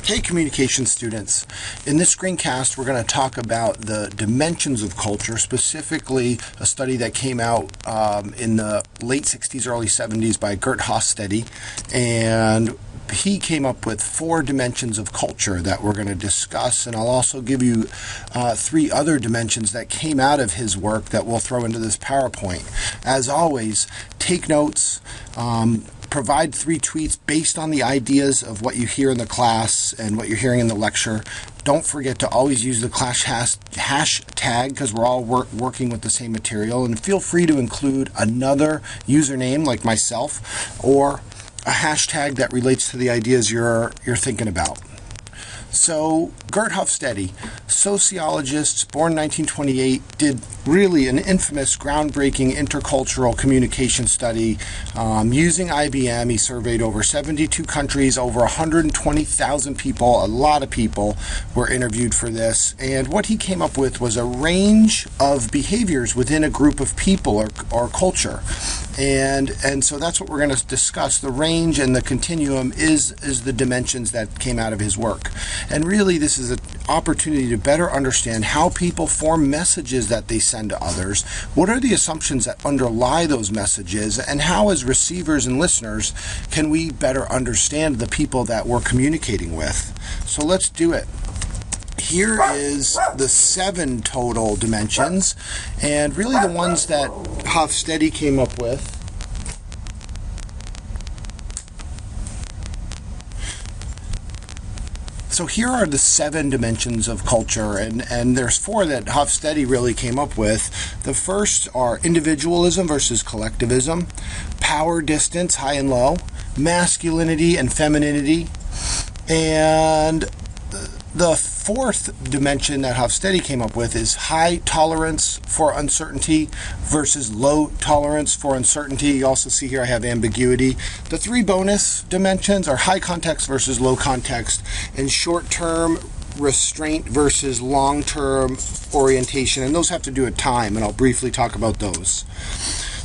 Hey communication students, in this screencast we're going to talk about the dimensions of culture, specifically a study that came out in the late 60s, early 70s by Geert Hofstede, and he came up with 4 dimensions of culture that we're going to discuss, and I'll also give you 3 other dimensions that came out of his work that we'll throw into this PowerPoint. As always, take notes. Provide 3 tweets based on the ideas of what you hear in the class and what you're hearing in the lecture. Don't forget to always use the class hashtag because we're all working with the same material. And feel free to include another username like myself or a hashtag that relates to the ideas you're thinking about. So, Geert Hofstede, sociologist, born in 1928, did really an infamous, groundbreaking intercultural communication study using IBM. He surveyed over 72 countries, over 120,000 people. A lot of people were interviewed for this. And what he came up with was a range of behaviors within a group of people or culture. And so that's what we're going to discuss. The range and the continuum is the dimensions that came out of his work. And really, this is an opportunity to better understand how people form messages that they send to others, what are the assumptions that underlie those messages, and how as receivers and listeners can we better understand the people that we're communicating with. So let's do it. Here is the 7 total dimensions, and really the ones that Hofstede came up with. So here are the 7 dimensions of culture, and there's 4 that Hofstede really came up with. The first are individualism versus collectivism, power distance, high and low, masculinity and femininity, and the 4th dimension that Hofstede came up with is high tolerance for uncertainty versus low tolerance for uncertainty. You also see here I have ambiguity. The 3 bonus dimensions are high context versus low context, and short-term restraint versus long-term orientation, and those have to do with time, and I'll briefly talk about those.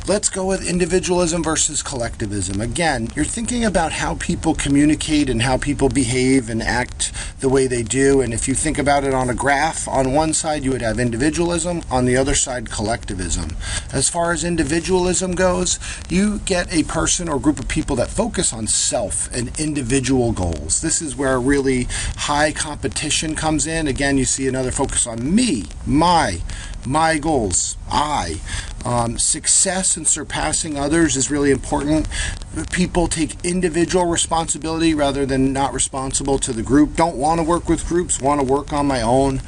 Let's go with individualism versus collectivism. Again, you're thinking about how people communicate and how people behave and act the way they do. And if you think about it on a graph, on one side you would have individualism, on the other side collectivism. As far as individualism goes, you get a person or group of people that focus on self and individual goals. This is where really high competition comes in. Again, you see another focus on me, my goals, I. Success and surpassing others is really important. People take individual responsibility rather than not responsible to the group. Don't want to work with groups, want to work on my own.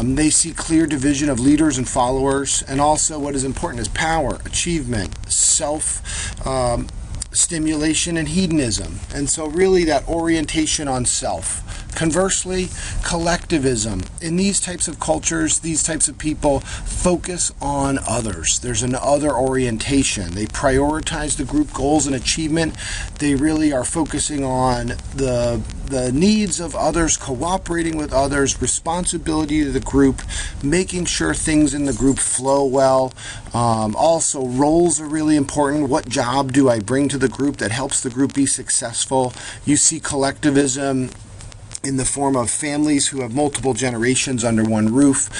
They see clear division of leaders and followers. And also what is important is power, achievement, self-stimulation, and hedonism. And so really that orientation on self. Conversely, collectivism. In these types of cultures, these types of people focus on others. There's an other orientation. They prioritize the group goals and achievement. They really are focusing on the needs of others, cooperating with others, responsibility to the group, making sure things in the group flow well. Also, roles are really important. What job do I bring to the group that helps the group be successful? You see collectivism in the form of families who have multiple generations under one roof,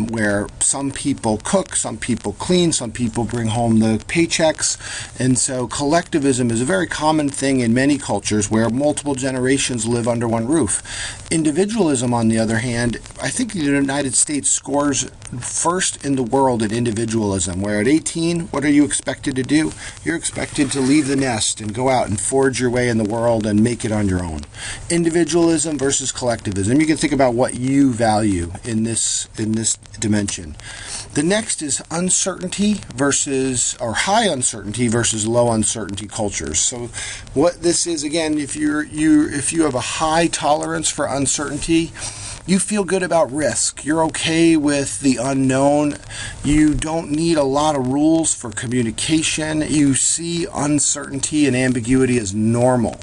where some people cook, some people clean, some people bring home the paychecks. And so collectivism is a very common thing in many cultures where multiple generations live under one roof. Individualism, on the other hand, I think the United States scores first in the world at individualism, where at 18, what are you expected to do? You're expected to leave the nest and go out and forge your way in the world and make it on your own. Individualism versus collectivism. You can think about what you value in this dimension. The next is uncertainty versus, or high uncertainty versus low uncertainty cultures. So what this is, again, if you have a high tolerance for uncertainty, you feel good about risk. You're okay with the unknown. You don't need a lot of rules for communication. You see uncertainty and ambiguity as normal.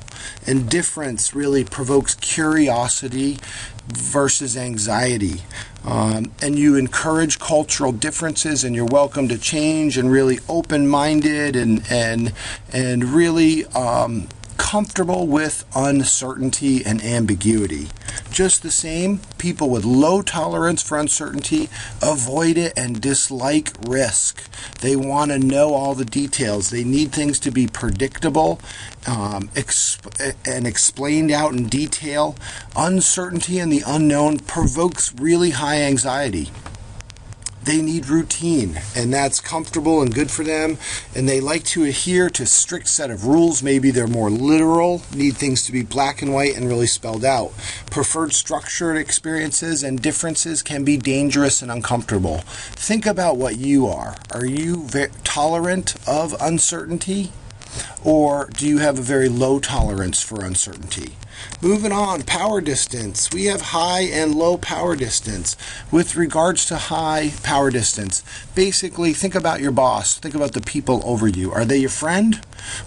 And difference really provokes curiosity versus anxiety. And you encourage cultural differences, and you're welcome to change, and really open-minded and really comfortable with uncertainty and ambiguity. Just the same, people with low tolerance for uncertainty avoid it and dislike risk. They want to know all the details. They need things to be predictable and explained out in detail. Uncertainty and the unknown provokes really high anxiety. They need routine, and that's comfortable and good for them, and they like to adhere to a strict set of rules. Maybe they're more literal, need things to be black and white and really spelled out. Preferred structured experiences and differences can be dangerous and uncomfortable. Think about what you are. Are you tolerant of uncertainty? Or do you have a very low tolerance for uncertainty? Moving on, power distance. We have high and low power distance. With regards to high power distance, basically think about your boss. Think about the people over you. Are they your friend?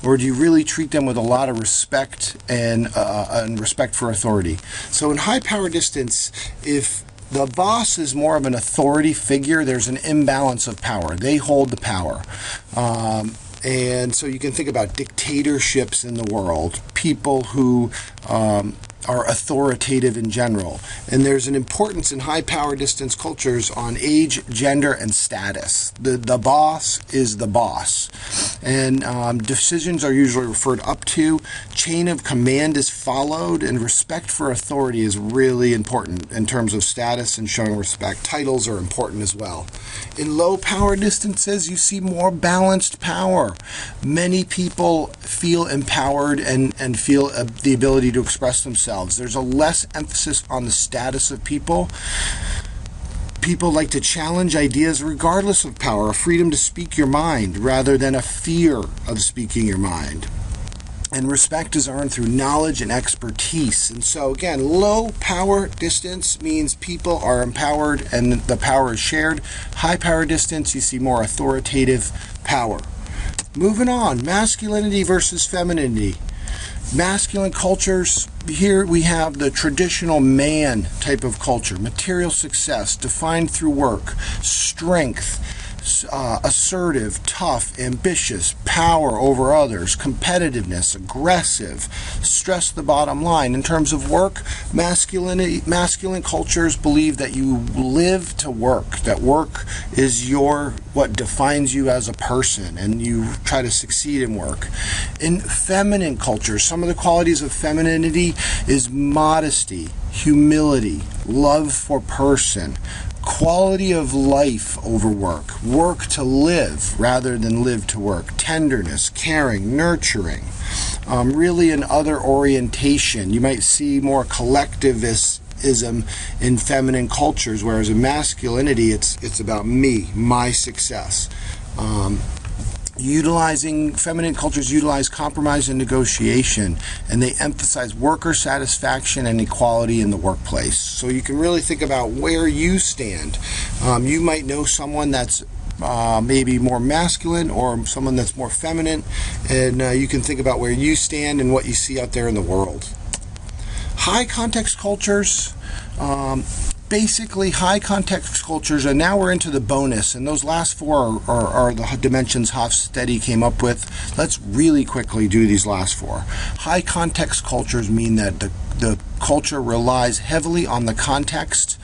Or do you really treat them with a lot of respect and respect for authority? So in high power distance, if the boss is more of an authority figure, there's an imbalance of power. They hold the power. And so you can think about dictatorships in the world, people who are authoritative in general. And there's an importance in high power distance cultures on age, gender, and status. The boss is the boss. And decisions are usually referred up to. Chain of command is followed, and respect for authority is really important in terms of status and showing respect. Titles are important as well. In low power distances, you see more balanced power. Many people feel empowered and feel the ability to express themselves. There's a less emphasis on the status of people. People like to challenge ideas regardless of power, a freedom to speak your mind rather than a fear of speaking your mind. And respect is earned through knowledge and expertise. And so again, low power distance means people are empowered and the power is shared. High power distance, you see more authoritative power. Moving on, masculinity versus femininity. Masculine cultures, here we have the traditional man type of culture. Material success defined through work, strength, assertive, tough, ambitious, power over others, competitiveness, aggressive, stress the bottom line. In terms of work, masculine cultures believe that you live to work, that work is what defines you as a person, and you try to succeed in work. In feminine cultures, some of the qualities of femininity is modesty, humility, love for person, quality of life over work, work to live rather than live to work, tenderness, caring, nurturing, really another orientation. You might see more collectivism in feminine cultures, whereas in masculinity it's about me, my success. Feminine cultures utilize compromise and negotiation, and they emphasize worker satisfaction and equality in the workplace. So you can really think about where you stand. You might know someone that's maybe more masculine or someone that's more feminine, and you can think about where you stand and what you see out there in the world. High context cultures, basically high context cultures, and now we're into the bonus, and those last four are the dimensions Hofstede came up with. Let's really quickly do these last four. High context cultures mean that the culture relies heavily on the context,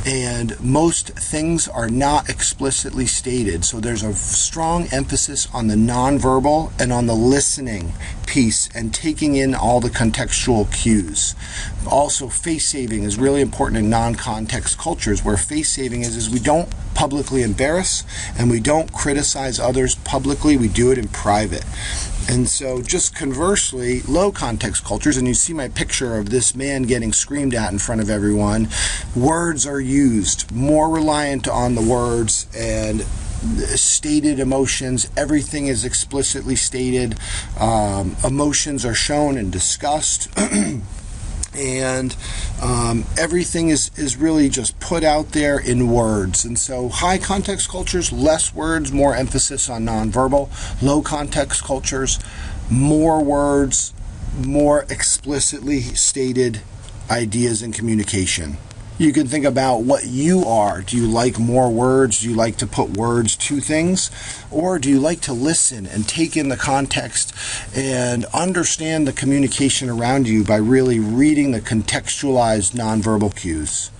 and most things are not explicitly stated. So there's a strong emphasis on the nonverbal and on the listening piece and taking in all the contextual cues. Also, face saving is really important in non-context cultures, where face saving is we don't publicly embarrass and we don't criticize others publicly, we do it in private. And so just conversely, low context cultures, and you see my picture of this man getting screamed at in front of everyone, words are used, more reliant on the words and stated emotions. Everything is explicitly stated. Emotions are shown and discussed. And everything is really just put out there in words. And so high context cultures, less words, more emphasis on nonverbal. Low context cultures, more words, more explicitly stated ideas and communication. You can think about what you are. Do you like more words? Do you like to put words to things? Or do you like to listen and take in the context and understand the communication around you by really reading the contextualized nonverbal cues?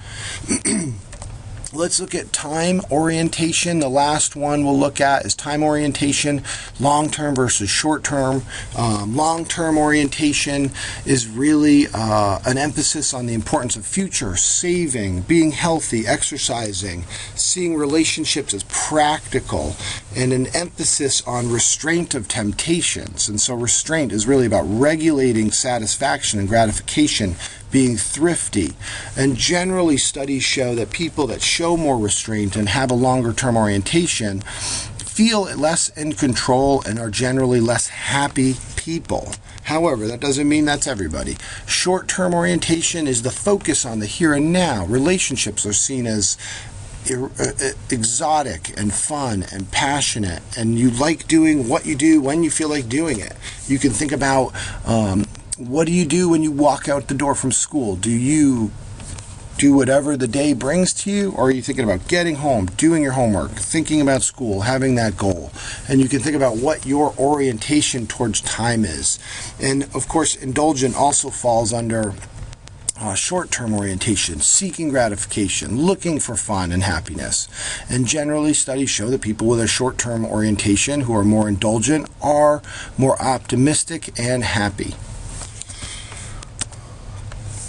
Let's look at time orientation. The last one we'll look at is time orientation, long-term versus short-term. Long-term orientation is really an emphasis on the importance of future, saving, being healthy, exercising, seeing relationships as practical, and an emphasis on restraint of temptations. And so restraint is really about regulating satisfaction and gratification, being thrifty. And generally studies show that people that show more restraint and have a longer term orientation feel less in control and are generally less happy people. However, that doesn't mean that's everybody. Short-term orientation is the focus on the here and now. Relationships are seen as exotic and fun and passionate, and you like doing what you do when you feel like doing it. You can think about what do you do when you walk out the door from school? Do you do whatever the day brings to you, or are you thinking about getting home, doing your homework, thinking about school, having that goal? And you can think about what your orientation towards time is. And of course, indulgent also falls under short-term orientation, seeking gratification, looking for fun and happiness. And generally, studies show that people with a short-term orientation who are more indulgent are more optimistic and happy.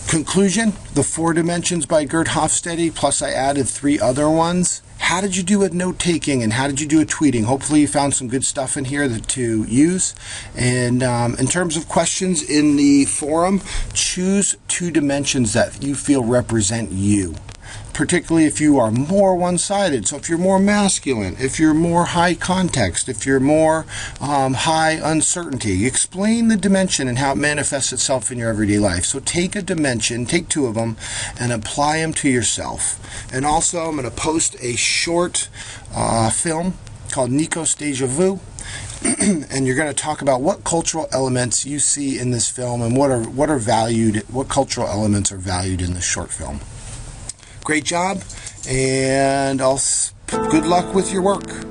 Conclusion, the 4 dimensions by Geert Hofstede, plus I added 3 other ones. How did you do at note-taking and how did you do at tweeting? Hopefully you found some good stuff in here to use. And in terms of questions in the forum, choose 2 dimensions that you feel represent you, particularly if you are more one-sided. So if you're more masculine, if you're more high context, if you're more high uncertainty, explain the dimension and how it manifests itself in your everyday life. So take a dimension, take 2 of them, and apply them to yourself. And also I'm going to post a short film called Nico's Deja Vu. And you're going to talk about what cultural elements you see in this film and what cultural elements are valued in this short film. Great job, and good luck with your work.